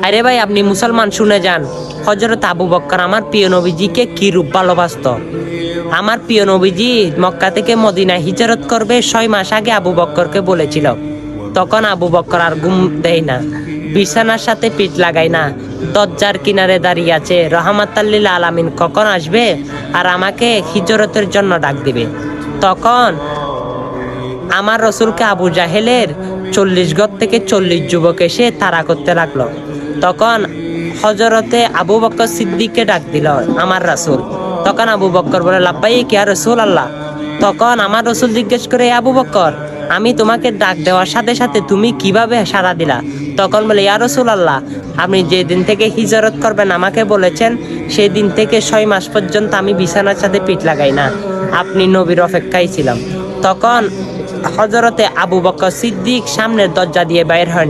আরে ভাই, আপনি মুসলমান, শুনে যান। হযরত আবু বকর আমার প্রিয় নবীজিকে কি রূপ ভালোবাসতো। আমার প্রিয় নবীজি মক্কা থেকে মদিনায় হিজরত করবে 6 মাস আগে আবু বকরকে বলেছিল। তখন আবু বকর আর ঘুম দেয় না, বিছানার সাথে পিঠ লাগায় না, দরজার কিনারে দাঁড়িয়ে আছে রহমাতাল লিল আলামিন কখন আসবে আর আমাকে হিজরতের জন্য ডাক দিবে। তখন আমার রসুলকে আবু জাহেলের 40 গজ থেকে 40 যুবক এসে তাড়া করতে লাগলো। তখন হযরতে আবু বকর সিদ্দিককে ডাক দিল আমার রাসূল। তখন আবু বকর বলে, লাব্বাইক ইয়া রাসূলুল্লাহ। তখন আমার রসুল জিজ্ঞেস করে, আবু বকর, আমি তোমাকে ডাক দেওয়ার সাথে সাথে তুমি কিভাবে সাড়া দিলা? তখন বলে, ইয়া রাসূলুল্লাহ, আপনি যেদিন থেকে হিজরত করবেন আমাকে বলেছেন, সেই দিন থেকে 6 মাস পর্যন্ত আমি বিছানার সাথে পিঠ লাগাই না, আপনি নবীর অপেক্ষায় ছিলাম। তখন হযরতে আবু বকর সিদ্দিক সামনের দরজা দিয়ে বাইর হয় না।